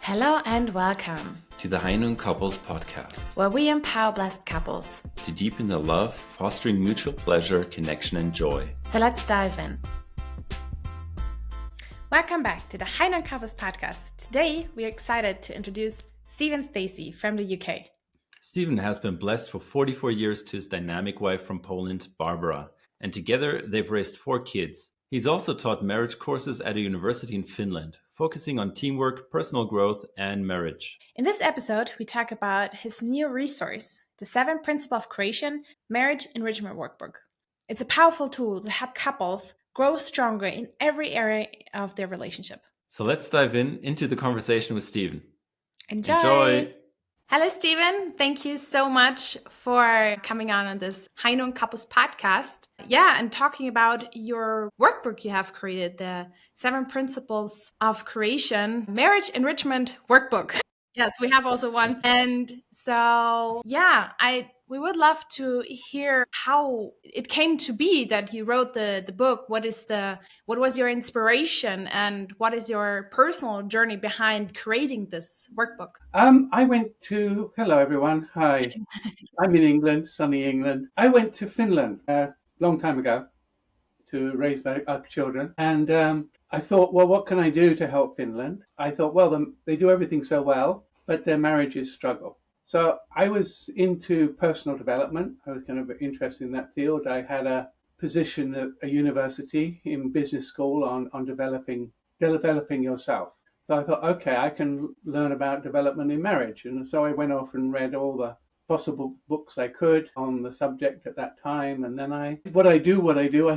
Hello and welcome to the Heinun Couples Podcast, where we empower blessed couples to deepen the love, fostering mutual pleasure, connection, and joy. So let's dive in. Welcome back to the Heinun Couples Podcast. Today, we are excited to introduce Stephen Stacey from the UK. Stephen has been blessed for 44 years to his dynamic wife from Poland, Barbara, and together they've raised 4 kids. He's also taught marriage courses at a university in Finland, focusing on teamwork, personal growth, and marriage. In this episode, we talk about his new resource, the 7 Principles of Creation Marriage Enrichment Workbook. It's a powerful tool to help couples grow stronger in every area of their relationship. So let's dive into the conversation with Stephen. Enjoy! Hello, Stephen. Thank you so much for coming on this Heinun Couples Podcast. Yeah, and talking about your workbook you have created, the 7 Principles of Creation Marriage Enrichment Workbook. Yes, we have also one. And so, yeah, we would love to hear how it came to be that you wrote the book. What was your inspiration and what is your personal journey behind creating this workbook? Hello everyone. Hi. I'm in England, sunny England. I went to Finland a long time ago to raise our children. And I thought, well, what can I do to help Finland? I thought, well, they do everything so well, but their marriages struggle. So I was into personal development. I was kind of interested in that field. I had a position at a university in business school on developing yourself. So I thought, okay, I can learn about development in marriage. And so I went off and read all the possible books I could on the subject at that time. And then I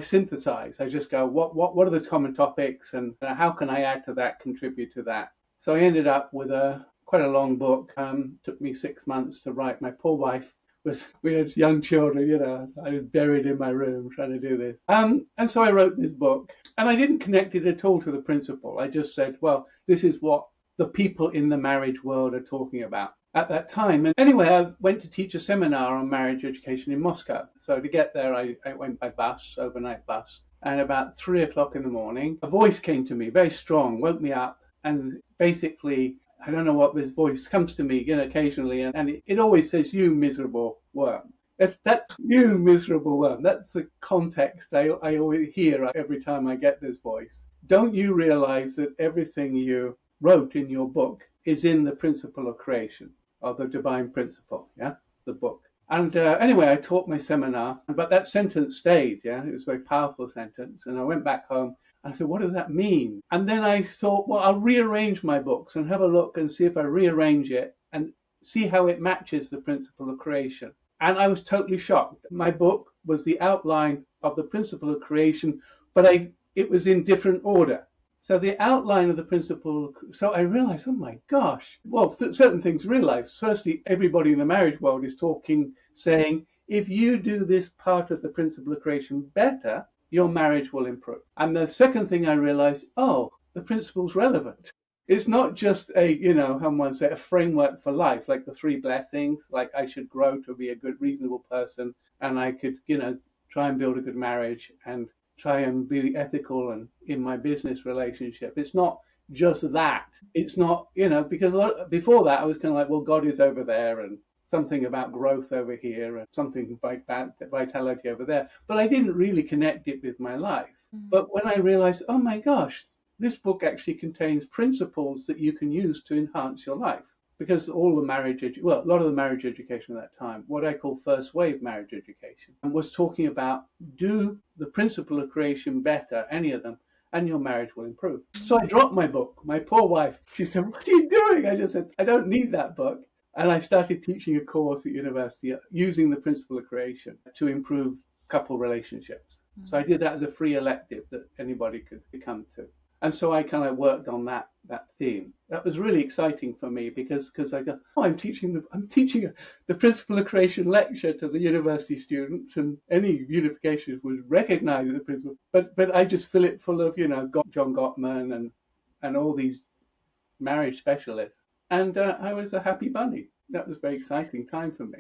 synthesize. I just go, what are the common topics and how can I add to that, contribute to that? So I ended up with quite a long book. Took me 6 months to write. My poor wife we had young children, I was buried in my room trying to do this. And so I wrote this book, and I didn't connect it at all to the principle. I just said, well, this is what the people in the marriage world are talking about at that time. And anyway, I went to teach a seminar on marriage education in Moscow. So to get there, I went by bus, overnight bus. And about 3:00 in the morning, a voice came to me, very strong, woke me up. And basically, I don't know what this voice comes to me occasionally, and it always says, "You miserable worm." That's you miserable worm. That's the context I always hear every time I get this voice. Don't you realize that everything you wrote in your book is in the principle of creation, or the divine principle, the book? And anyway, I taught my seminar, but that sentence stayed, It was a very powerful sentence, and I went back home. I said, what does that mean? And then I thought, well, I'll rearrange my books and have a look and see if I rearrange it and see how it matches the principle of creation. And I was totally shocked. My book was the outline of the principle of creation, but it was in different order. So the outline of the principle, so I realized, oh my gosh. Well, certain things realized. Firstly, everybody in the marriage world is saying, if you do this part of the principle of creation better, your marriage will improve. And the second thing I realized, the principle's relevant. It's not just a framework for life, like the 3 blessings, like I should grow to be a good, reasonable person, and I could, try and build a good marriage and try and be ethical and in my business relationship. It's not just that. It's not, because before that I was kind of like, well, God is over there and something about growth over here and something about vitality over there. But I didn't really connect it with my life. Mm-hmm. But when I realized, oh my gosh, this book actually contains principles that you can use to enhance your life. Because a lot of the marriage education at that time, what I call first wave marriage education, was talking about do the principle of creation better, any of them, and your marriage will improve. So I dropped my book. My poor wife, she said, what are you doing? I just said, I don't need that book. And I started teaching a course at university using the principle of creation to improve couple relationships. Mm-hmm. So I did that as a free elective that anybody could come to. And so I kind of worked on that theme. That was really exciting for me because I go, I'm teaching the principle of creation lecture to the university students, and any unification would recognize the principle. But I just fill it full of John Gottman and all these marriage specialists. And I was a happy bunny. That was a very exciting time for me.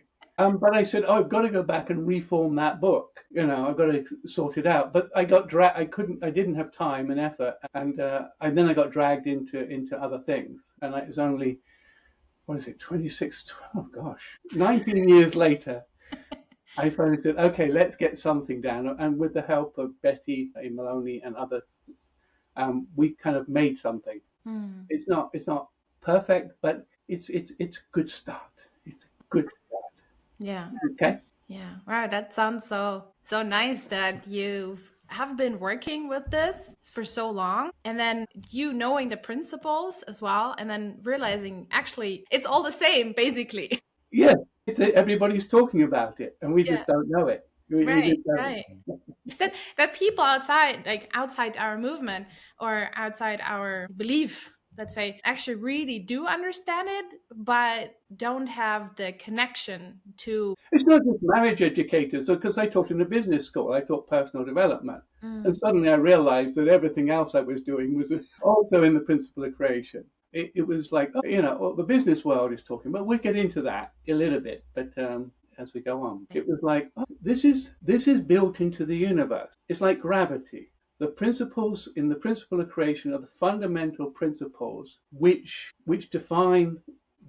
But I said, oh, I've got to go back and reform that book. I've got to sort it out. But I got I didn't have time and effort. And then I got dragged into other things. And it was only, what is it, 26, oh gosh, 19 years later, I finally said, okay, let's get something down. And with the help of Betty Maloney and others, we kind of made something. It's not perfect, but it's a good start. It's a good start. Yeah. Okay. Yeah. Wow. That sounds so nice that you have been working with this for so long, and then you knowing the principles as well, and then realizing actually it's all the same basically. Yeah, everybody's talking about it, and we Yeah. just don't know it. We Right. just don't. Right. That people outside, like outside our movement or outside our belief, let's say, actually really do understand it, but don't have the connection to. It's not just marriage educators, because I taught in a business school. I taught personal development, and suddenly I realized that everything else I was doing was also in the principle of creation. It was like, well, the business world is talking, but we'll get into that a little bit. But as we go on, it was like, oh, this is built into the universe. It's like gravity. The principles in the principle of creation are the fundamental principles which define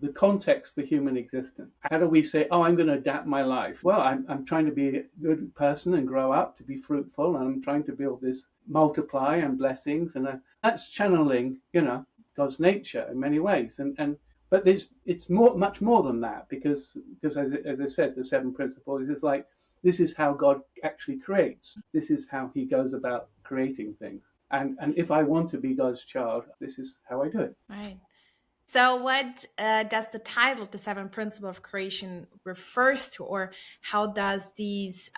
the context for human existence. How do we say, oh, I'm going to adapt my life? Well, I'm trying to be a good person and grow up to be fruitful, and I'm trying to build this multiply and blessings, and that's channeling, God's nature in many ways. But it's much more than that, because as I said, the seven principles is like, this is how God actually creates. This is how He goes about creating things. And if I want to be God's child, this is how I do it. Right. So, what does the title, the seven principles of creation, refers to, or how does these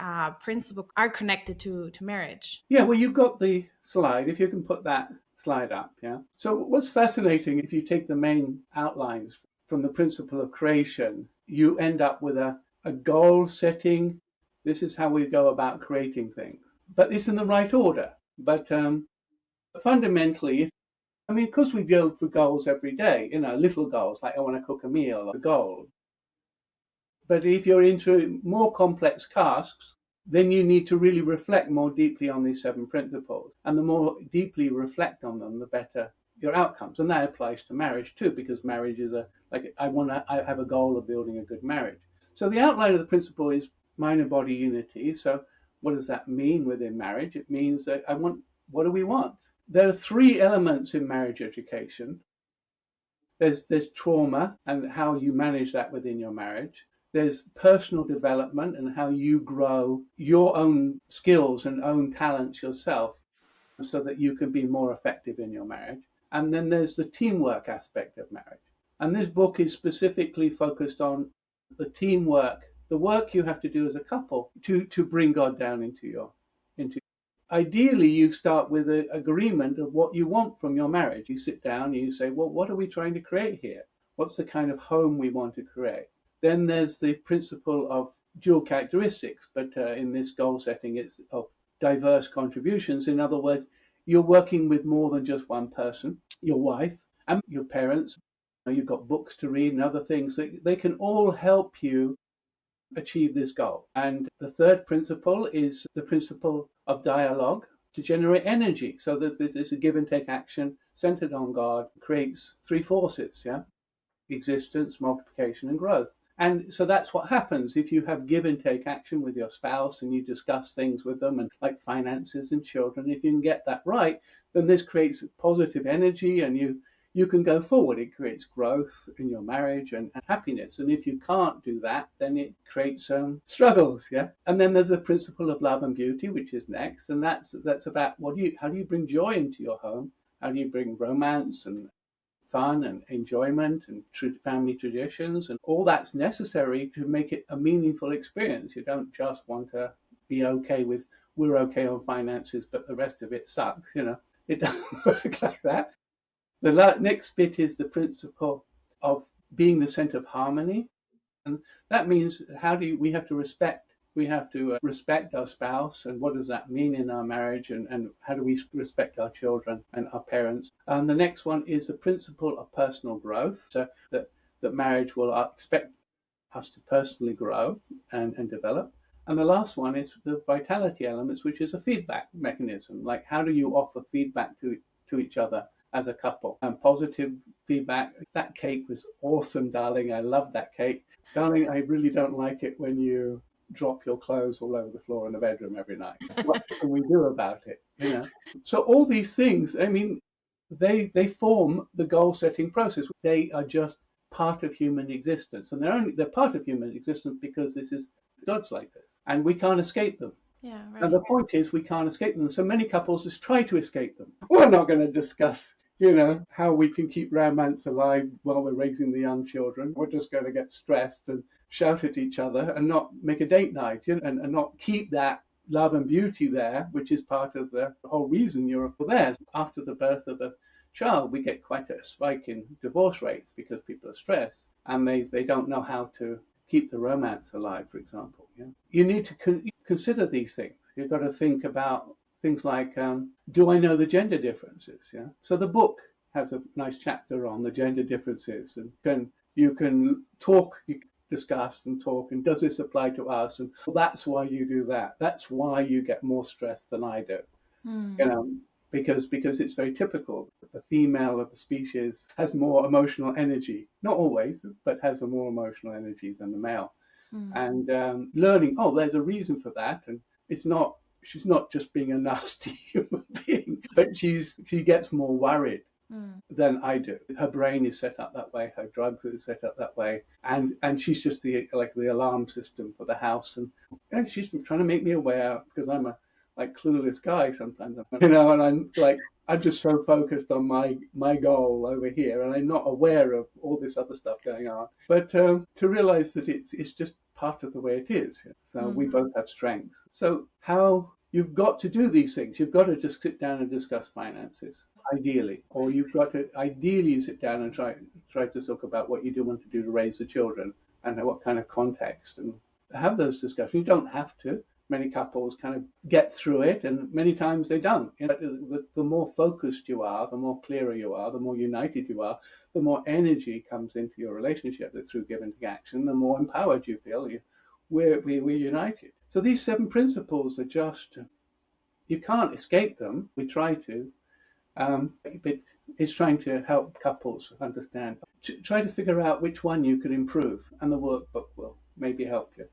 principles are connected to marriage? Yeah, well, you've got the slide. If you can put that slide up, yeah. So, what's fascinating, if you take the main outlines from the principle of creation, you end up with a goal setting. This is how we go about creating things, but it's in the right order. But fundamentally, because we build for goals every day, little goals like I want to cook a meal, a goal. But if you're into more complex tasks, then you need to really reflect more deeply on these seven principles. And the more deeply you reflect on them, the better your outcomes. And that applies to marriage too, because marriage is I have a goal of building a good marriage. So the outline of the principle is mind and body unity. So what does that mean within marriage? It means that what do we want? There are three elements in marriage education. There's trauma and how you manage that within your marriage. There's personal development and how you grow your own skills and own talents yourself so that you can be more effective in your marriage. And then there's the teamwork aspect of marriage. And this book is specifically focused on the teamwork, the work you have to do as a couple to bring God down into ideally, you start with an agreement of what you want from your marriage. You sit down and you say, well, what are we trying to create here? What's the kind of home we want to create? Then there's the principle of dual characteristics, but in this goal setting, it's of diverse contributions. In other words, you're working with more than just one person, your wife and your parents. You've got books to read and other things. They can all help you achieve this goal. And the third principle is the principle of dialogue to generate energy, so that this is a give and take action centered on God, creates three forces, yeah? Existence, multiplication, and growth. And so that's what happens if you have give and take action with your spouse and you discuss things with them, and like finances and children. If you can get that right, then this creates positive energy, and you can go forward. It creates growth in your marriage and happiness. And if you can't do that, then it creates struggles, yeah. And then there's the principle of love and beauty, which is next, and that's about how do you bring joy into your home? How do you bring romance and fun and enjoyment and family traditions, and all that's necessary to make it a meaningful experience. You don't just want to be okay with, we're okay on finances, but the rest of it sucks. It doesn't work like that. The next bit is the principle of being the center of harmony, and that means we have to respect our spouse, and what does that mean in our marriage, and how do we respect our children and our parents. And the next one is the principle of personal growth, so that marriage will expect us to personally grow and develop. And the last one is the vitality elements, which is a feedback mechanism. Like, how do you offer feedback to each other as a couple? And positive feedback. That cake was awesome, darling. I love that cake. Darling, I really don't like it when you drop your clothes all over the floor in the bedroom every night. What can we do about it? So all these things, I mean, they form the goal setting process. They are just part of human existence, and they're part of human existence because this is God's like this, and we can't escape them. Yeah, right. And the point is, we can't escape them. So many couples just try to escape them. We're not going to discuss, how we can keep romance alive while we're raising the young children. We're just going to get stressed and shout at each other and not make a date night, and not keep that love and beauty there, which is part of the whole reason you're there. After the birth of a child, we get quite a spike in divorce rates because people are stressed and they don't know how to keep the romance alive, for example. You need to consider these things. You've got to think about things like, do I know the gender differences? So the book has a nice chapter on the gender differences, and you can talk, discuss and talk, and does this apply to us? And that's why you do that. That's why you get more stress than I do. Because it's very typical. The female of the species has more emotional energy, not always, but has a more emotional energy than the male. And learning, there's a reason for that, and she's not just being a nasty human being, but she gets more worried than I do. Her brain is set up that way, her drugs are set up that way, and she's just the alarm system for the house, and she's trying to make me aware, because I'm a clueless guy sometimes, and I'm just so focused on my goal over here, and I'm not aware of all this other stuff going on. But to realize that it's just part of the way it is. So we both have strengths. So how you've got to do these things, you've got to just sit down and discuss finances, ideally, or you've got to ideally sit down and try to talk about what you do want to do to raise the children and what kind of context, and have those discussions. You don't have to. Many couples kind of get through it, and many times they don't. The more focused you are, the more clearer you are, the more united you are, the more energy comes into your relationship through give and take action, the more empowered you feel. We're united. So these 7 principles are just, you can't escape them. We try to, but it's trying to help couples understand. Try to figure out which one you can improve, and the workbook will maybe help you.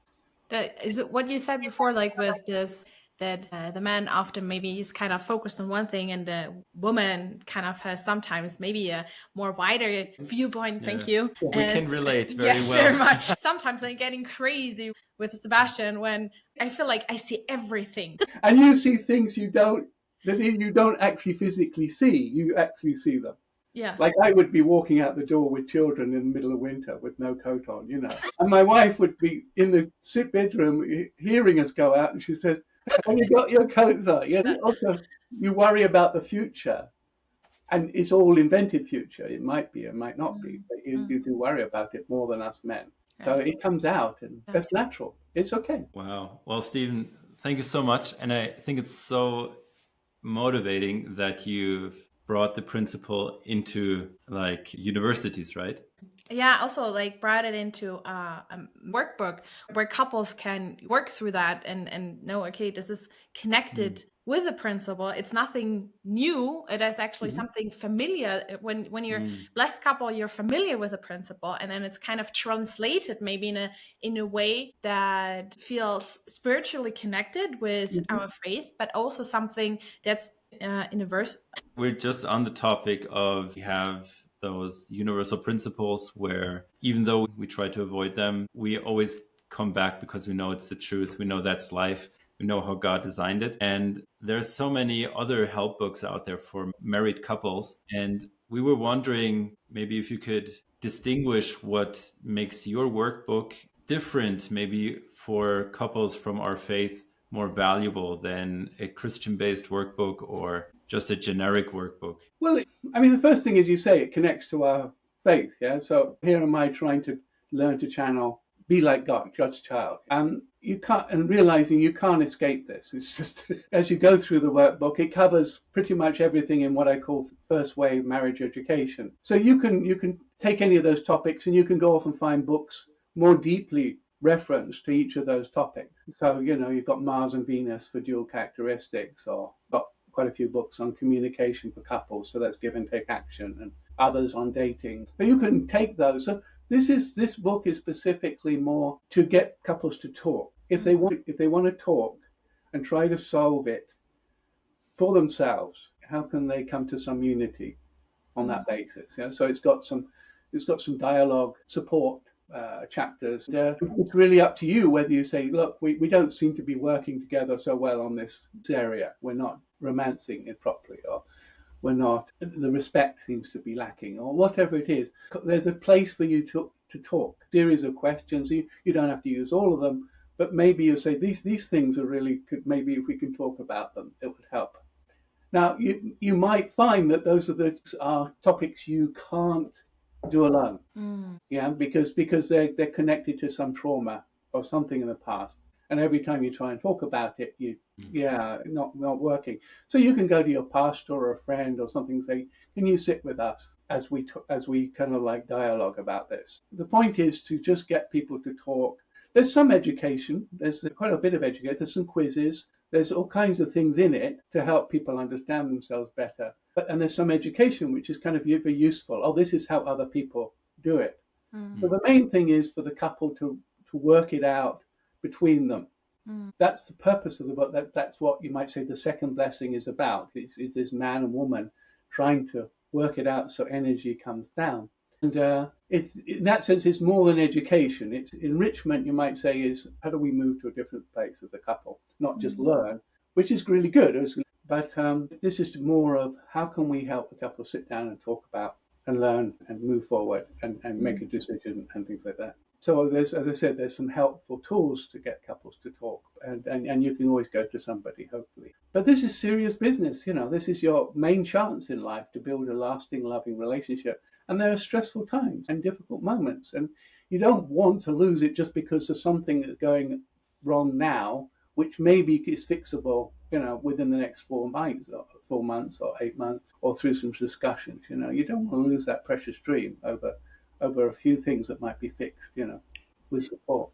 Is it what you said before, like with this, that the man often maybe he's kind of focused on one thing, and the woman kind of has sometimes maybe a more wider viewpoint. Thank you. We can relate very yes, well. very much. Sometimes I'm getting crazy with Sebastian when I feel like I see everything. And you see things you don't actually physically see. You actually see them. Yeah. Like I would be walking out the door with children in the middle of winter with no coat on, and my wife would be in the bedroom hearing us go out, and she says, "Have you got your coats on?" Also, you worry about the future, and it's all invented future. It might be, it might not be, but you do worry about it more than us men. So it comes out, and that's natural. It's okay. Wow. Well, Stephen, thank you so much. And I think it's so motivating that you've brought the principle into universities, right? Yeah, also brought it into a workbook where couples can work through that and know, okay, this is connected with the principle. It's nothing new. It is actually something familiar. When you're blessed couple, you're familiar with the principle, and then it's kind of translated maybe in a way that feels spiritually connected with our faith, but also something that's universal. We're just on the topic of, we have those universal principles where even though we try to avoid them, we always come back because we know it's the truth. We know that's life. We know how God designed it. And there's so many other help books out there for married couples. And we were wondering maybe if you could distinguish what makes your workbook different, maybe for couples from our faith, more valuable than a Christian-based workbook or just a generic workbook? Well, the first thing is, you say it connects to our faith. Yeah. So here am I trying to learn to channel, be like God, God's child. You can't, and realizing you can't escape this. It's just, as you go through the workbook, it covers pretty much everything in what I call first wave marriage education. So you can take any of those topics, and you can go off and find books more deeply reference to each of those topics. So, you've got Mars and Venus for dual characteristics, or got quite a few books on communication for couples, so that's give and take action, and others on dating. But you can take those. So this book is specifically more to get couples to talk. If they want to talk and try to solve it for themselves, how can they come to some unity on that basis? So it's got some dialogue support chapters. It's really up to you whether you say, look, we don't seem to be working together so well on this area. We're not romancing it properly, or the respect seems to be lacking, or whatever it is. There's a place for you to talk. Series of questions. You don't have to use all of them, but maybe you say these things are really good. Maybe if we can talk about them, it would help. Now, you might find that those are topics you can't do alone. Yeah, because they're connected to some trauma or something in the past, and every time you try and talk about it, not working. So you can go to your pastor or a friend or something and say, can you sit with us as we kind of like dialogue about this? The point is to just get people to talk. There's some education. There's quite a bit of education. There's some quizzes. There's all kinds of things in it to help people understand themselves better. And there's some education which is kind of very useful. Oh, this is how other people do it. So the main thing is for the couple to work it out between them. That's the purpose of the book. That's what you might say the second blessing is about. It's this man and woman trying to work it out so energy comes down. And it's in that sense, it's more than education. It's enrichment, you might say, is how do we move to a different place as a couple, not just learn, which is really good. But this is more of how can we help the couple sit down and talk about and learn and move forward and make a decision and things like that. So as I said, there's some helpful tools to get couples to talk, and you can always go to somebody, hopefully. But this is serious business. This is your main chance in life to build a lasting, loving relationship. And there are stressful times and difficult moments, and you don't want to lose it just because of something that's going wrong now, which maybe is fixable, within the next 4 months or 8 months, or through some discussions. You don't want to lose that precious dream over a few things that might be fixed, with support.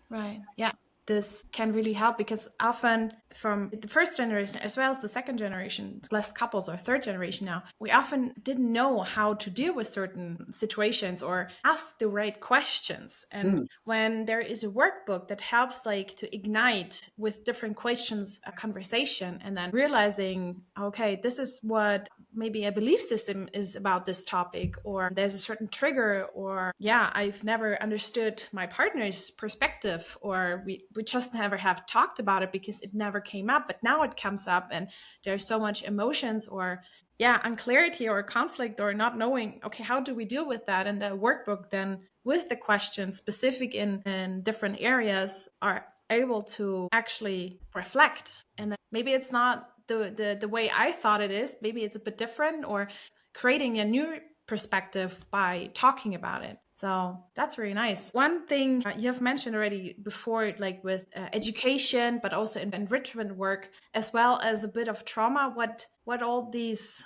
Right. Yeah. This can really help because often from the first generation as well as the second generation, blessed couples or third generation now, we often didn't know how to deal with certain situations or ask the right questions. And when there is a workbook that helps to ignite with different questions a conversation, and then realizing, okay, this is what maybe a belief system is about this topic, or there's a certain trigger, or I've never understood my partner's perspective, or we just never have talked about it because it never came up, but now it comes up and there's so much emotions or unclarity or conflict or not knowing, okay, how do we deal with that? And the workbook then with the questions specific in different areas are able to actually reflect. And then maybe it's not the way I thought it is, maybe it's a bit different, or creating a new perspective by talking about it. So that's really nice. One thing you have mentioned already before, with education, but also in enrichment work, as well as a bit of trauma, what all these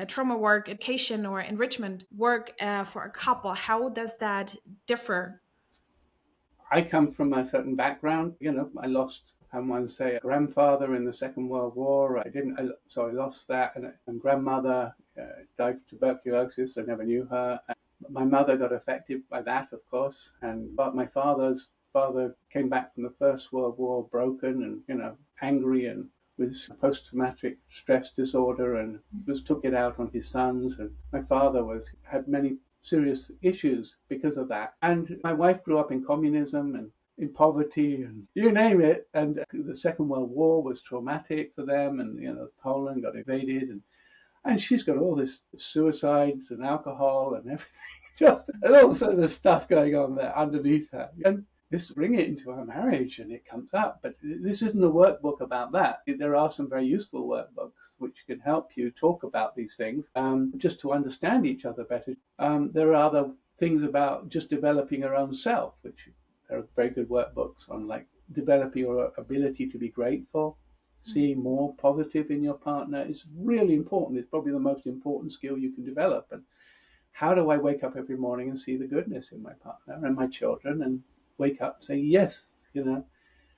trauma work, education or enrichment work for a couple, how does that differ? I come from a certain background. I lost, I want to say, a grandfather in the Second World War. So I lost that. And grandmother died of tuberculosis. I never knew her. And my mother got affected by that, of course. But my father's father came back from the First World War broken and, angry and with post-traumatic stress disorder, and took it out on his sons. And my father had many serious issues because of that. And my wife grew up in communism and in poverty and you name it. And the Second World War was traumatic for them. And, Poland got invaded. And she's got all this suicides and alcohol and everything, and all sorts of stuff going on there underneath her. And bring it into our marriage and it comes up. But this isn't a workbook about that. There are some very useful workbooks which can help you talk about these things, just to understand each other better. There are other things about just developing your own self, which there are very good workbooks on, developing your ability to be grateful, seeing more positive in your partner. It's really important. It's probably the most important skill you can develop. And how do I wake up every morning and see the goodness in my partner and my children and wake up and say yes, you know?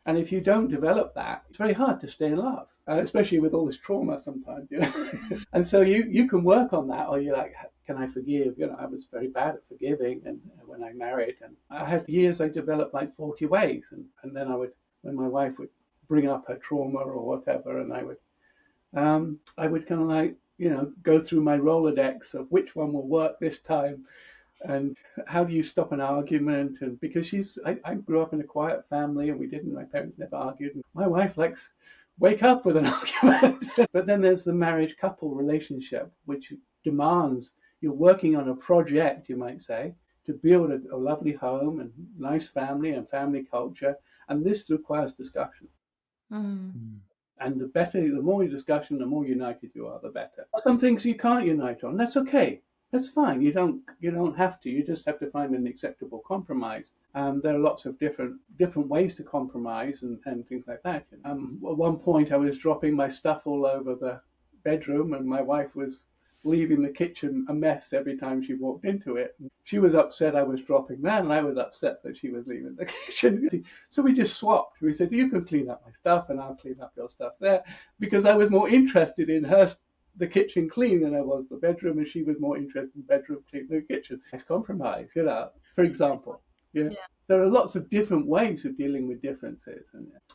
And if you don't develop that, it's very hard to stay in love, especially with all this trauma sometimes, you know. And so you can work on that, or you're like, can I forgive? You know, I was very bad at forgiving, and when I married, and I had years I developed like 40 ways, and then when my wife would bring up her trauma or whatever, and I would kind of like, you know, go through my Rolodex of which one will work this time, and how do you stop an argument? And because I grew up in a quiet family, and my parents never argued. And my wife likes wake up with an argument. But then there's the marriage couple relationship, which demands you're working on a project, you might say, to build a lovely home and nice family and family culture. And this requires discussion. Mm. And the more discussion, the more united you are, the better. Some things you can't unite on. That's okay. That's fine. You don't have to. You just have to find an acceptable compromise. There are lots of different ways to compromise and things like that. At one point, I was dropping my stuff all over the bedroom, and my wife was leaving the kitchen a mess every time she walked into it. She was upset I was dropping that, and I was upset that she was leaving the kitchen. So we just swapped. We said, you can clean up my stuff, and I'll clean up your stuff there, because I was more interested in the kitchen clean than I was the bedroom, and she was more interested in the bedroom clean than the kitchen. It's compromise, you know, for example. Yeah. There are lots of different ways of dealing with differences,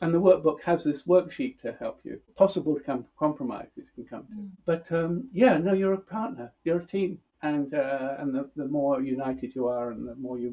and the workbook has this worksheet to help you. Possible compromises you can come to. But you're a partner, you're a team, and the more united you are, and the more you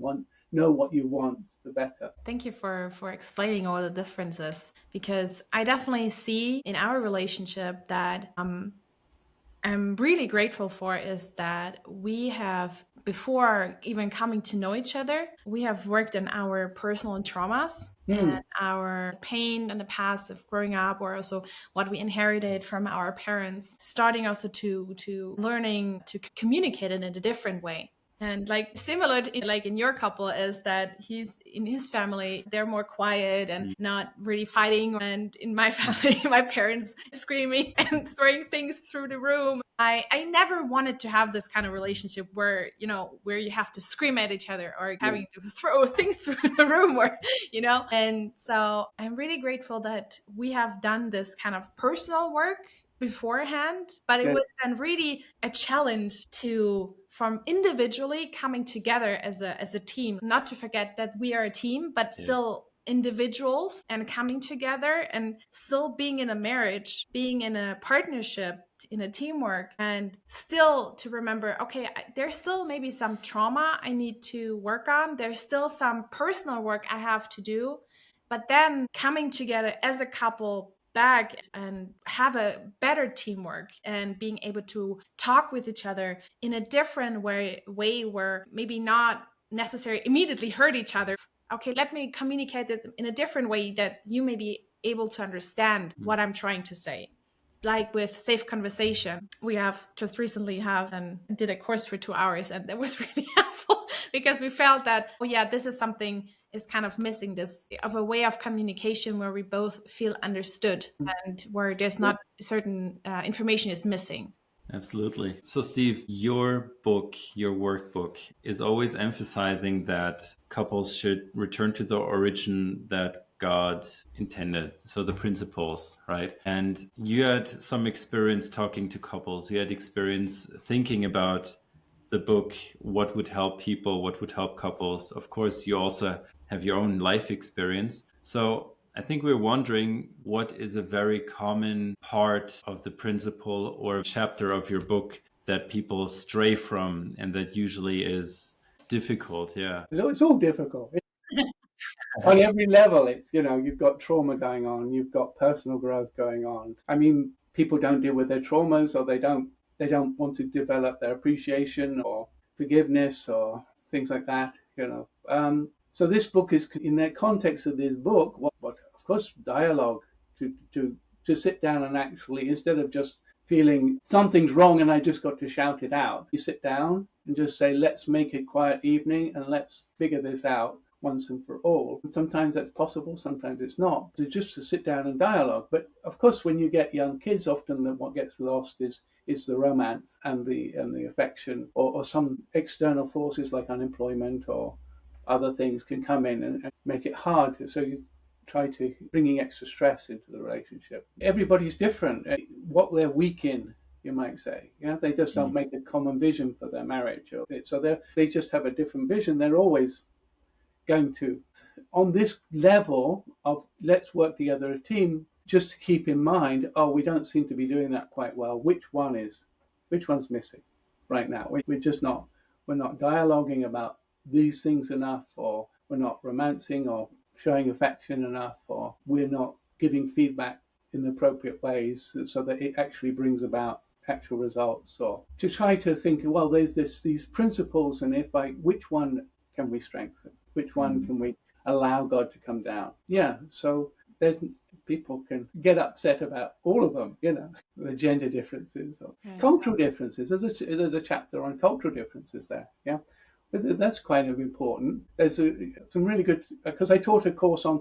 know what you want, the better. Thank you for explaining all the differences, because I definitely see in our relationship that I'm really grateful for is that we have, before even coming to know each other, we have worked on our personal traumas and our pain in the past of growing up, or also what we inherited from our parents, starting also to learning to communicate in a different way. And like similar to, like in your couple, is that he's in his family, they're more quiet and not really fighting. And in my family, my parents screaming and throwing things through the room. I never wanted to have this kind of relationship where, you know, where you have to scream at each other or having to throw things through the room, or, you know. And so I'm really grateful that we have done this kind of personal work beforehand, but it was then really a challenge from individually coming together as a team, not to forget that we are a team, but still individuals, and coming together and still being in a marriage, being in a partnership, in a teamwork, and still to remember, okay, there's still maybe some trauma I need to work on. There's still some personal work I have to do, but then coming together as a couple back and have a better teamwork and being able to talk with each other in a different way where maybe not necessarily immediately hurt each other. Okay, let me communicate it in a different way that you may be able to understand what I'm trying to say. Like with safe conversation, we have just recently did a course for 2 hours, and that was really helpful, because we felt that, this is something is kind of missing, this of a way of communication where we both feel understood and where there's not certain information is missing. Absolutely. So, Steve, your book, your workbook, is always emphasizing that couples should return to the origin that God intended. So the principles, right? And you had some experience talking to couples. You had experience thinking about the book, what would help people, what would help couples. Of course, you also have your own life experience. So I think we're wondering, what is a very common part of the principle or chapter of your book that people stray from, and that usually is difficult? Yeah. It's all difficult. On every level, it's, you know, you've got trauma going on, you've got personal growth going on. I mean, people don't deal with their traumas, or they don't want to develop their appreciation or forgiveness or things like that, you know. So this book is, in the context of this book, what of course, dialogue, to sit down and actually, instead of just feeling something's wrong and I just got to shout it out, you sit down and just say, let's make a quiet evening and let's figure this out. once and for all. Sometimes that's possible, sometimes it's not. So just to sit down and dialogue. But of course, when you get young kids, often what gets lost is the romance and the affection, or some external forces like unemployment or other things can come in and make it hard. So you try to bringing extra stress into the relationship. Everybody's different. What they're weak in, you might say. Yeah, they just don't make a common vision for their marriage. So they just have a different vision. They're always going to, on this level of let's work together as a team, just to keep in mind, we don't seem to be doing that quite well. Which one's missing right now? We're not dialoguing about these things enough, or we're not romancing or showing affection enough, or we're not giving feedback in the appropriate ways so that it actually brings about actual results. Or to try to think, well, there's these principles, and which one can we strengthen? Which one can we allow God to come down? Yeah, so people can get upset about all of them, the gender differences or cultural differences. There's a chapter on cultural differences there, yeah. But that's quite important. There's some really good, because I taught a course on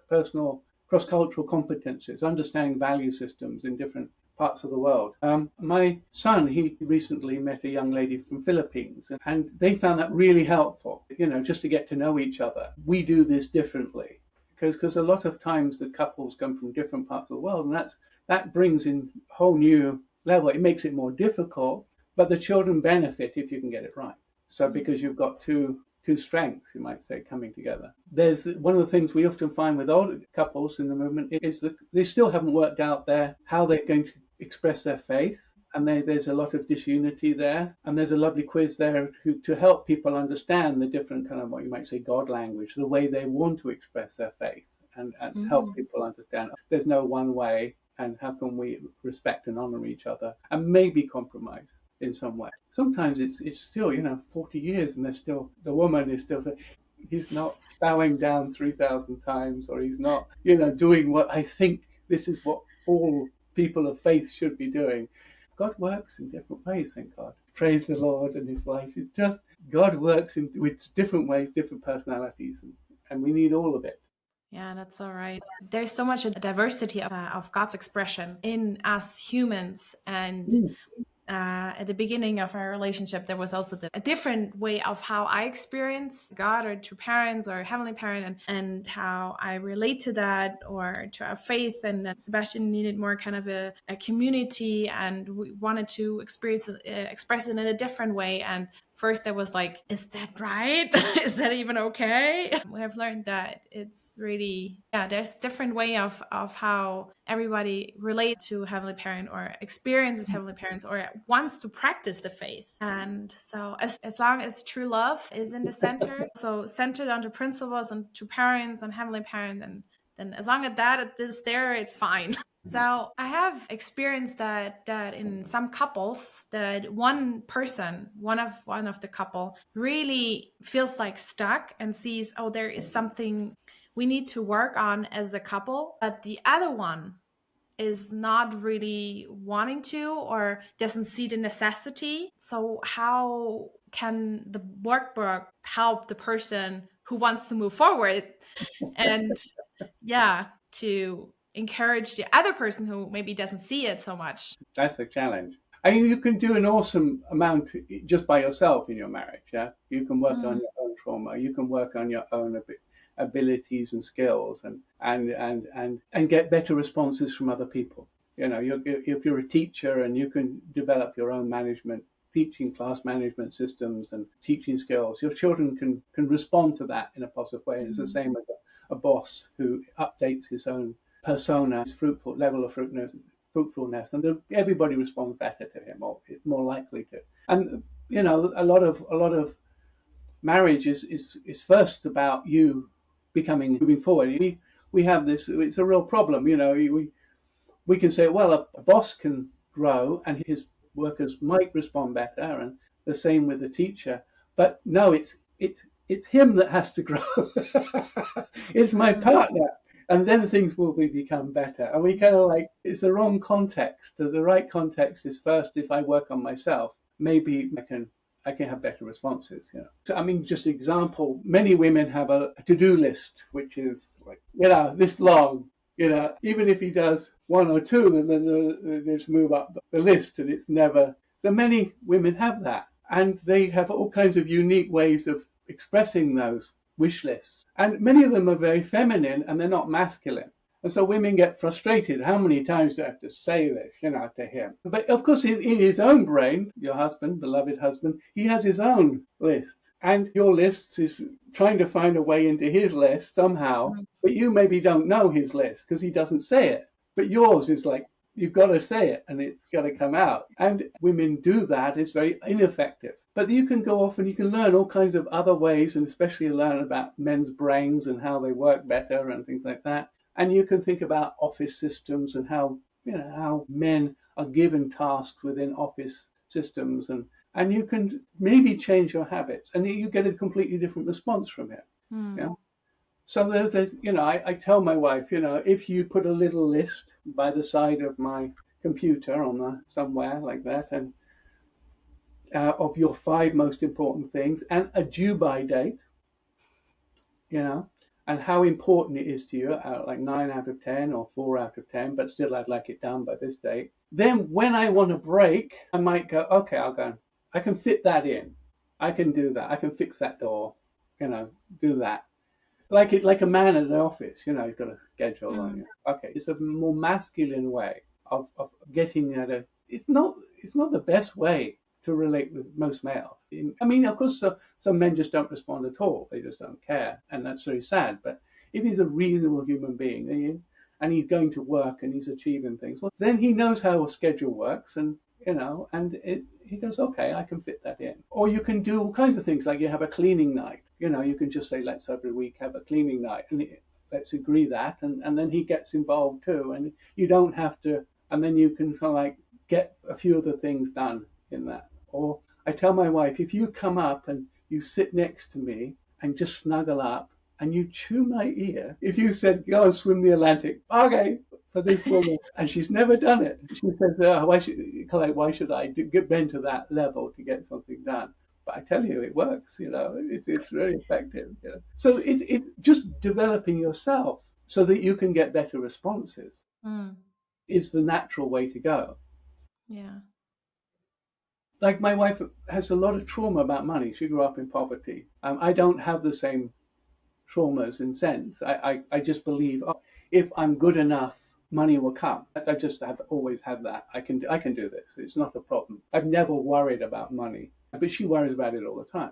personal cross-cultural competencies, understanding value systems in different parts of the world. My son, he recently met a young lady from Philippines, and they found that really helpful, just to get to know each other. We do this differently, because a lot of times the couples come from different parts of the world, and that brings in a whole new level. It makes it more difficult, but the children benefit if you can get it right. So because you've got two strengths, you might say, coming together. There's one of the things we often find with older couples in the movement is that they still haven't worked out how they're going to express their faith, and there's a lot of disunity there. And there's a lovely quiz there to help people understand the different kind of, what you might say, God language, the way they want to express their faith, and help people understand there's no one way, and how can we respect and honor each other, and maybe compromise in some way. Sometimes it's still 40 years, and the woman is still saying, he's not bowing down 3,000 times, or he's not doing what I think this is what all people of faith should be doing. God works in different ways, thank God. Praise the Lord and his wife. It's just God works with different ways, different personalities, and we need all of it. Yeah, that's all right. There's so much diversity of God's expression in us humans, and at the beginning of our relationship, there was also a different way of how I experience God, or two parents, or heavenly parent, and how I relate to that, or to our faith. And that Sebastian needed more kind of a community, and we wanted to express it in a different way. And first I was like, is that right? Is that even okay? We have learned that it's really, there's different way of how everybody relates to Heavenly Parent, or experiences Heavenly Parents, or wants to practice the faith. And so as long as true love is in the center, so centered on the principles and to parents and Heavenly Parent, and then as long as that is there, it's fine. So I have experienced that in some couples, that one of the couple really feels like stuck and sees, there is something we need to work on as a couple, but the other one is not really wanting to, or doesn't see the necessity. So how can the workbook help the person who wants to move forward, and to encourage the other person who maybe doesn't see it so much? That's a challenge. I mean, you can do an awesome amount just by yourself in your marriage. Yeah, you can work on your own trauma. You can work on your own abilities and skills, and get better responses from other people. If you're a teacher, and you can develop your own teaching class management systems and teaching skills, your children can respond to that in a positive way. And it's the same as a boss who updates his own persona, his level of fruitfulness, and everybody responds better to him, or is more likely to. And a lot of marriage is first about you moving forward. We have this. It's a real problem. We can say, well, a boss can grow, and his workers might respond better, and the same with the teacher. But no, it's him that has to grow. It's my partner. And then things will become better. And we kind of it's the wrong context. The right context is first, if I work on myself, maybe I can I can have better responses. So I mean, just example, many women have a to-do list, which is like, this long. Even if he does one or two, then they just move up the list, and it's never. So many women have that, and they have all kinds of unique ways of expressing those wish lists, and many of them are very feminine, and they're not masculine. And so women get frustrated. How many times do I have to say this, to him? But of course, in his own brain, your husband, beloved husband, he has his own list. And your list is trying to find a way into his list somehow. But you maybe don't know his list because he doesn't say it. But yours is like, you've got to say it and it's got to come out. And women do that. It's very ineffective. But you can go off and you can learn all kinds of other ways, and especially learn about men's brains and how they work better and things like that. And you can think about office systems and how men are given tasks within office systems, and you can maybe change your habits, and you get a completely different response from him. Yeah. So there's I tell my wife, if you put a little list by the side of my computer somewhere like that, and of your 5 most important things and a due by date, and how important it is to you, like 9 out of 10 or 4 out of 10, but still I'd like it done by this date. Then when I want a break, I might go, okay, I'll go. I can fit that in. I can do that. I can fix that door, do that. Like a man in an office, he's got a schedule on. Okay, it's a more masculine way of getting at a. It's not the best way to relate with most males. I mean, of course, some men just don't respond at all. They just don't care, and that's very sad. But if he's a reasonable human being, and he's going to work and he's achieving things, well, then he knows how a schedule works, and he goes, okay, I can fit that in. Or you can do all kinds of things, like you have a cleaning night. You can just say, let's every week have a cleaning night, and let's agree that, and then he gets involved too, and you don't have to, and then you can kind of like get a few of the things done in that. Or I tell my wife, if you come up and you sit next to me and just snuggle up and you chew my ear, if you said, go and swim the Atlantic, okay, for this woman, and she's never done it. She says, why should I bend to that level to get something done? But I tell you, it works, it's really effective. So it just developing yourself so that you can get better responses is the natural way to go. Yeah. Like my wife has a lot of trauma about money. She grew up in poverty. I don't have the same traumas in sense. I just believe if I'm good enough, money will come. I just have always had that. I can do this. It's not a problem. I've never worried about money, but she worries about it all the time.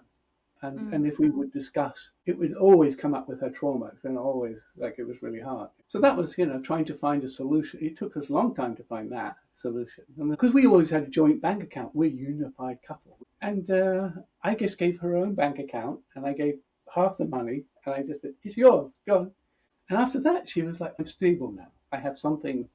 And if we would discuss, it would always come up with her traumas, and always like it was really hard. So that was, trying to find a solution. It took us a long time to find that solution. And because we always had a joint bank account, we're a unified couple. And I just gave her own bank account, and I gave half the money, and I just said, it's yours, go on. And after that, she was like, I'm stable now. I have something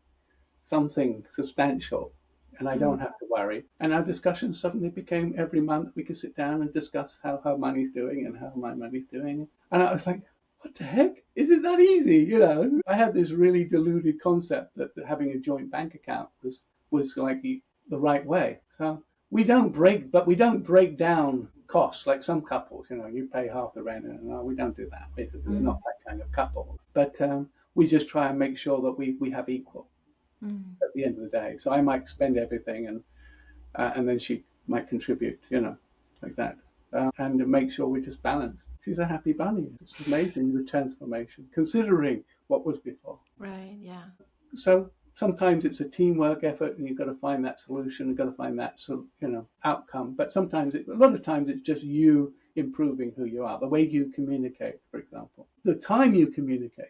substantial, and I don't have to worry. And our discussions suddenly became every month we could sit down and discuss how her money's doing and how my money's doing. And I was like, what the heck? Is it that easy? I had this really deluded concept that having a joint bank account was like the right way. So we don't break down costs like some couples. You pay half the rent, and no, we don't do that. We're not that kind of couple. But we just try and make sure that we have equal at the end of the day. So I might spend everything, and then she might contribute, like that, and make sure we just balance. She's a happy bunny. It's amazing the transformation, considering what was before. Right. Yeah. So sometimes it's a teamwork effort, and you've got to find that solution. You've got to find that outcome. But sometimes, a lot of times, it's just you improving who you are, the way you communicate, for example, the time you communicate.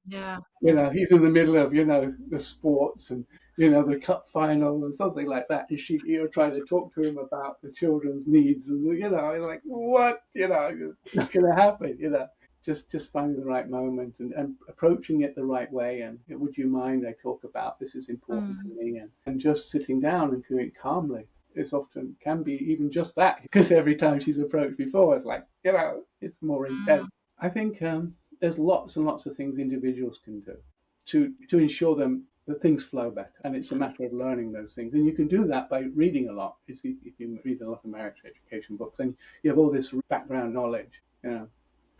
Yeah. He's in the middle of, the sports and, the cup final and something like that. And you're trying to talk to him about the children's needs. And, like, what? It's not going to happen, Just finding the right moment and approaching it the right way. And would you mind I talk about this is important to me? And just sitting down and doing it calmly. It's often can be even just that. Because every time she's approached before, it's like, it's more intense. I think there's lots and lots of things individuals can do to ensure that things flow better. And it's a matter of learning those things. And you can do that by reading a lot. If you read a lot of marriage education books, then you have all this background knowledge, you know.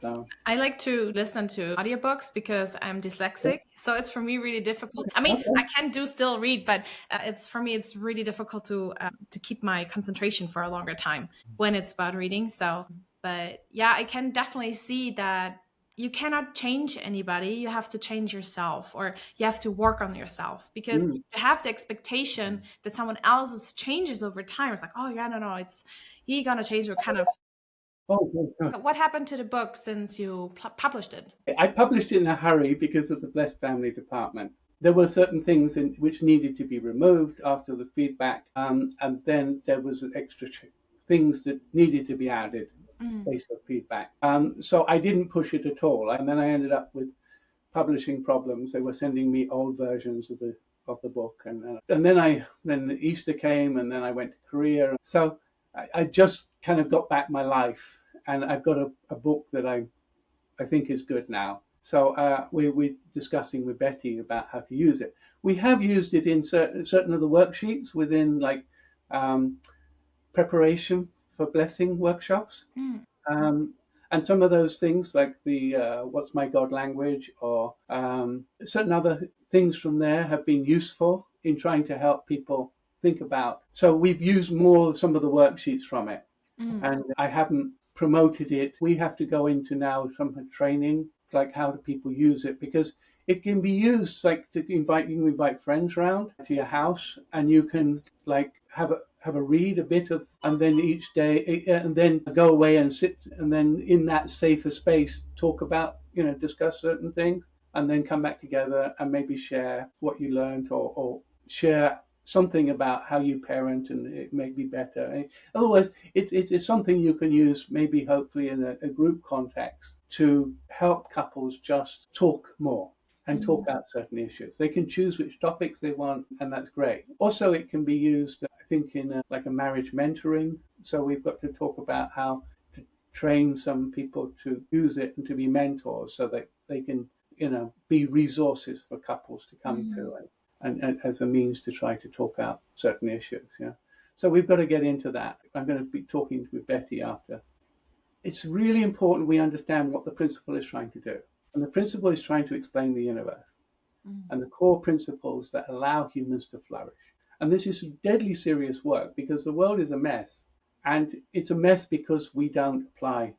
So I like to listen to audiobooks because I'm dyslexic. So it's for me really difficult. I mean, I can do still read, but it's for me, it's really difficult to keep my concentration for a longer time when it's about reading. So, but yeah, I can definitely see that you cannot change anybody. You have to change yourself, or you have to work on yourself, because you have the expectation that someone else's changes over time. It's like, oh yeah, no, it's he gonna change, or kind of. What happened to the book since you published it? I published it in a hurry because of the Blessed Family Department. There were certain things which needed to be removed after the feedback, and then there was extra things that needed to be added based on feedback. So I didn't push it at all, and then I ended up with publishing problems. They were sending me old versions of the book, and then Easter came, and then I went to Korea. So I just kind of got back my life, and I've got a book that I think is good now. So we're discussing with Betty about how to use it. We have used it in certain of the worksheets within preparation for blessing workshops. And some of those things like the what's my God language, or certain other things from there have been useful in trying to help people think about. So we've used some of the worksheets from it. And I haven't promoted it. We have to go into now some training, like how do people use it, because it can be used like you can invite friends around to your house, and you can like have a read a bit of, and then each day, and then go away and sit, and then in that safer space talk about, discuss certain things, and then come back together and maybe share what you learned, or share something about how you parent, and it may be better. Otherwise, it is something you can use, maybe hopefully in a group context, to help couples just talk more and talk out certain issues. They can choose which topics they want, and that's great. Also, it can be used, I think, in a marriage mentoring. So we've got to talk about how to train some people to use it and to be mentors, so that they can, be resources for couples to come to. And as a means to try to talk out certain issues. Yeah. So we've got to get into that. I'm going to be talking with Betty after. It's really important we understand what the principle is trying to do. And the principle is trying to explain the universe and the core principles that allow humans to flourish. And this is deadly serious work, because the world is a mess. And it's a mess because we don't apply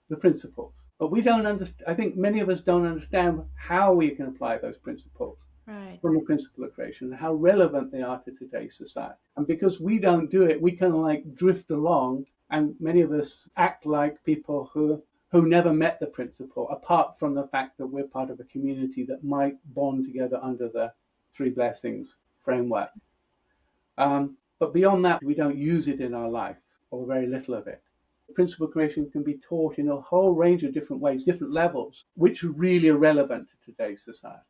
the principles. But we don't understand. I think many of us don't understand how we can apply those principles. From the principle of creation, and how relevant they are to today's society. And because we don't do it, we kind of like drift along, and many of us act like people who never met the principle, apart from the fact that we're part of a community that might bond together under the three blessings framework. But beyond that, we don't use it in our life, or very little of it. The principle of creation can be taught in a whole range of different ways, different levels, which really are relevant to today's society.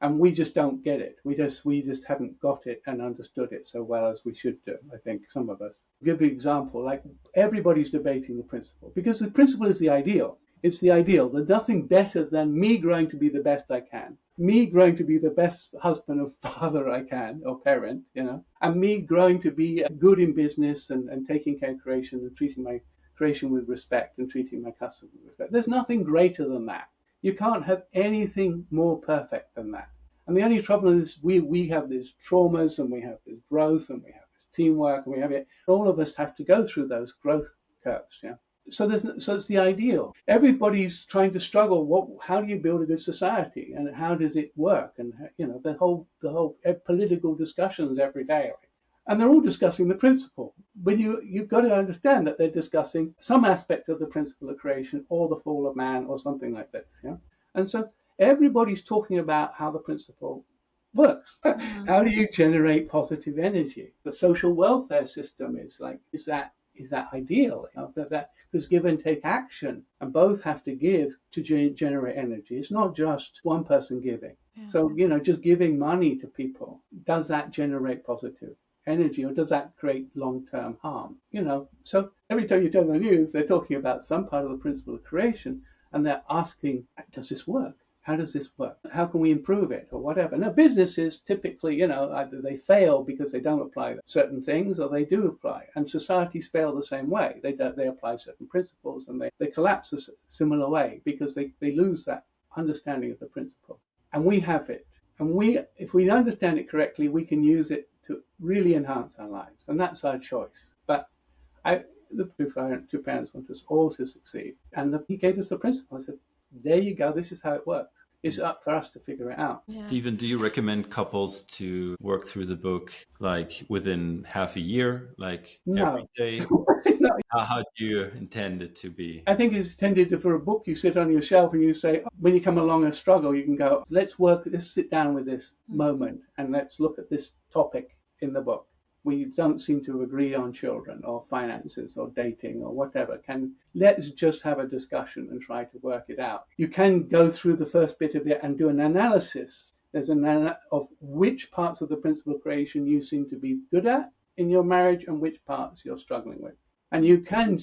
And we just don't get it. We just haven't got it and understood it so well as we should do, I think, some of us. I'll give you an example, like everybody's debating the principle, because the principle is the ideal. It's the ideal. There's nothing better than me growing to be the best I can, me growing to be the best husband or father I can, or parent, and me growing to be good in business, and taking care of creation, and treating my creation with respect, and treating my customers with respect. There's nothing greater than that. You can't have anything more perfect than that. And the only trouble is we have these traumas, and we have this growth, and we have this teamwork, and we have it. All of us have to go through those growth curves. Yeah. So it's the ideal. Everybody's trying to struggle. How do you build a good society, and how does it work? And the whole political discussions every day. And they're all discussing the principle. But you've got to understand that they're discussing some aspect of the principle of creation, or the fall of man, or something like this. Yeah. And so everybody's talking about how the principle works. How do you generate positive energy? The social welfare system is that ideal? Because give and take action, and both have to give to generate energy. It's not just one person giving. Yeah. So just giving money to people, does that generate positive energy, or does that create long-term harm? So every time you turn on the news, they're talking about some part of the principle of creation, and they're asking, does this work? How does this work? How can we improve it or whatever? Now, businesses typically, either they fail because they don't apply certain things or they do apply. And societies fail the same way. They apply certain principles and they collapse a similar way because they lose that understanding of the principle. And we have it. And if we understand it correctly, we can use it to really enhance our lives. And that's our choice. But the two parents want us all to succeed. And he gave us the principle. I said, there you go. This is how it works. It's up for us to figure it out. Yeah. Stephen, do you recommend couples to work through the book like within half a year, like every day? No. How do you intend it to be? I think it's intended for a book you sit on your shelf and you say, when you come along a struggle, you can go, let's sit down with this moment and let's look at this topic in the book. We don't seem to agree on children or finances or dating or whatever. Let's just have a discussion and try to work it out. You can go through the first bit of it and do an analysis. There's of which parts of the principle of creation you seem to be good at in your marriage and which parts you're struggling with. And you can,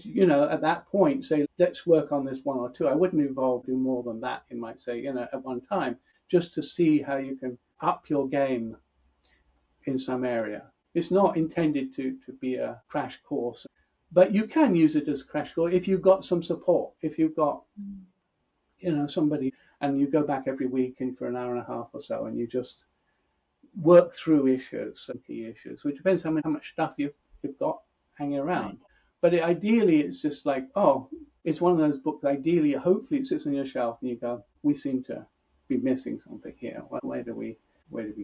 at that point say, let's work on this one or two. I wouldn't do more than that, you might say, at one time, just to see how you can up your game in some area. It's not intended to be a crash course, but you can use it as a crash course if you've got some support. If you've got, somebody, and you go back every week and for an hour and a half or so, and you just work through some key issues, which depends how much stuff you've got hanging around. But ideally, it's just like, it's one of those books. Ideally, hopefully, it sits on your shelf and you go, we seem to be missing something here. Where do we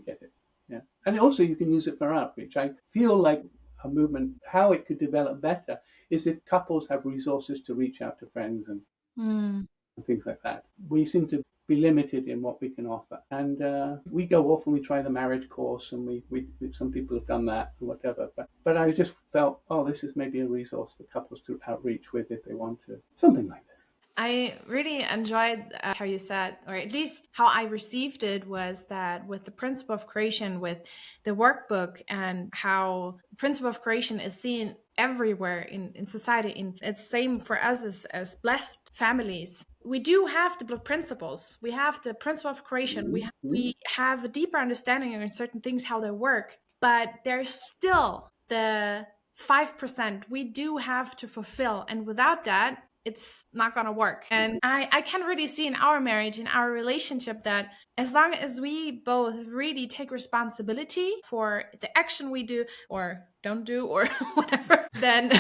get it? Yeah. And also you can use it for outreach. I feel like a movement, how it could develop better is if couples have resources to reach out to friends and things like that. We seem to be limited in what we can offer. And we go off and we try the marriage course and we some people have done that or whatever. But I just felt, this is maybe a resource for couples to outreach with if they want to. Something like this. I really enjoyed how you said, or at least how I received it, was that with the principle of creation, with the workbook, and how the principle of creation is seen everywhere in society. And it's the same for us as blessed families. We do have the principles. We have the principle of creation. We have a deeper understanding of certain things, how they work. But there's still the 5% we do have to fulfill. And without that, it's not going to work. And I can really see in our marriage, in our relationship, that as long as we both really take responsibility for the action we do or don't do or whatever, then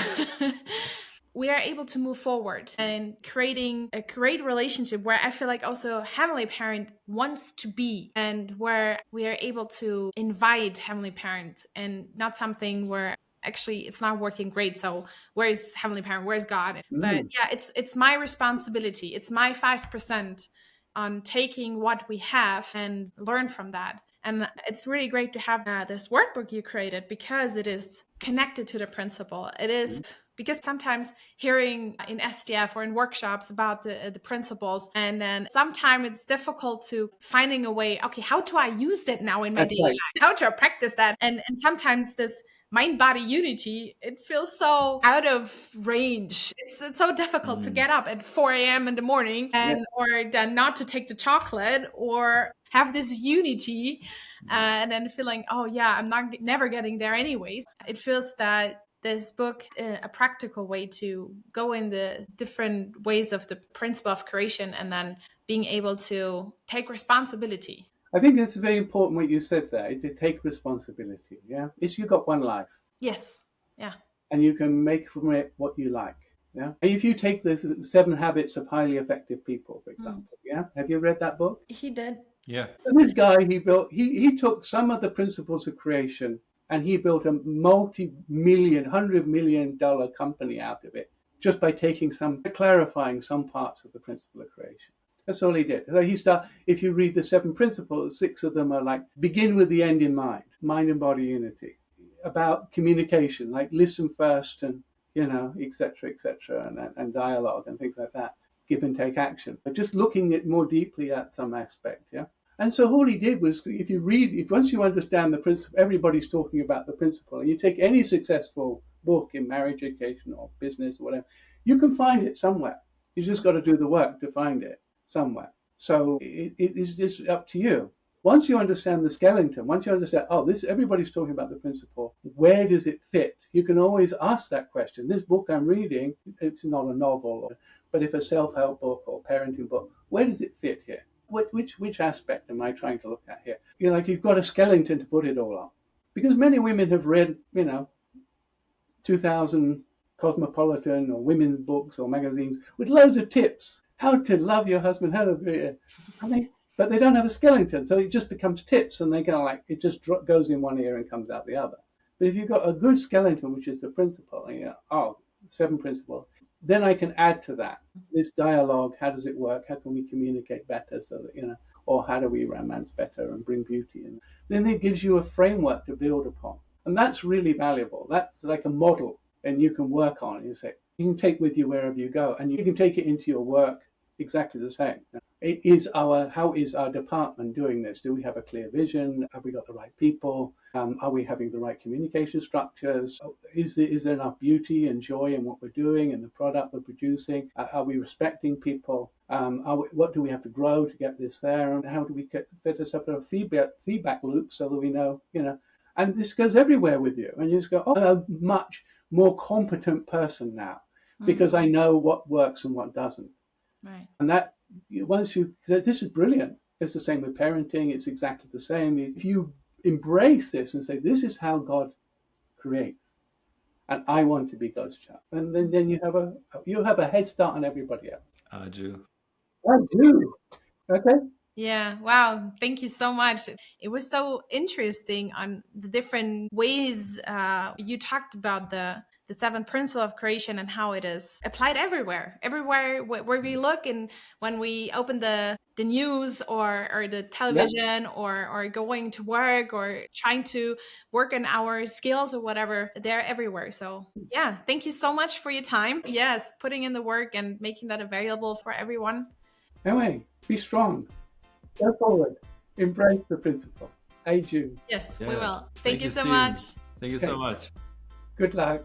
we are able to move forward and creating a great relationship where I feel like also Heavenly Parent wants to be, and where we are able to invite Heavenly Parent, and not something where actually it's not working great, so where's Heavenly Parent, where's God? But yeah, it's my responsibility, it's my 5% on taking what we have and learn from that. And it's really great to have this workbook you created, because it is connected to the principle. It is because sometimes hearing in SDF or in workshops about the principles, and then sometimes it's difficult to finding a way, okay, how do I use that now in my daily life? How do I practice that? And sometimes this mind-body unity, it feels so out of range. It's so difficult to get up at 4 a.m. in the morning or then not to take the chocolate or have this unity and then feeling, I'm never getting there anyways. It feels that this book, a practical way to go in the different ways of the principle of creation and then being able to take responsibility. I think it's very important what you said there, to take responsibility. Yeah, you've got one life. Yes. Yeah. And you can make from it what you like. Yeah. If you take the 7 Habits of Highly Effective People, for example. Yeah. Have you read that book? He did. Yeah. And this guy, he took some of the principles of creation and he built a multi-million, $100 million company out of it just by clarifying some parts of the principle of creation. That's all he did. So if you read the 7 principles, 6 of them are like, begin with the end in mind and body unity, about communication, like listen first and, et cetera, and dialogue and things like that, give and take action. But just looking at more deeply at some aspect, yeah. And so all he did was, once you understand the principle, everybody's talking about the principle, and you take any successful book in marriage education or business or whatever, you can find it somewhere. You just got to do the work to find it somewhere. So it is just up to you. Once you understand the skeleton, once you understand, oh, this everybody's talking about the principle, where does it fit? You can always ask that question. This book I'm reading, it's not a novel, but if a self-help book or parenting book, where does it fit here? Which aspect am I trying to look at here? Like you've got a skeleton to put it all on. Because many women have read, 2,000 cosmopolitan or women's books or magazines with loads of tips. How to love your husband, how to be it. But they don't have a skeleton, so it just becomes tips, and they go it just goes in one ear and comes out the other. But if you've got a good skeleton, which is the principle, 7 principles, then I can add to that this dialogue. How does it work? How can we communicate better so that, or how do we romance better and bring beauty in? Then it gives you a framework to build upon. And that's really valuable. That's like a model, and you can work on it. You can take with you wherever you go, and you can take it into your work exactly the same. How is our department doing this? Do we have a clear vision? Have we got the right people? Are we having the right communication structures? Is there enough beauty and joy in what we're doing and the product we're producing? Are we respecting people? What do we have to grow to get this there? And how do we set us up a feedback loop so that we know, and this goes everywhere with you. And you just go, oh, I'm a much more competent person now because I know what works and what doesn't. Right. And this is brilliant. It's the same with parenting. It's exactly the same. If you embrace this and say, this is how God creates, and I want to be God's child, and then you have a head start on everybody else. I do. Okay. Yeah. Wow. Thank you so much. It was so interesting on the different ways you talked about the 7 principles of creation and how it is applied everywhere where we look, and when we open the news or the television or going to work or trying to work on our skills or whatever, they're everywhere. So yeah, thank you so much for your time. Yes, putting in the work and making that available for everyone. Anyway, be strong. Go forward. Embrace the principle. I do. Yes, we will. Thank you so Steve. much. Thank you so much. Good luck.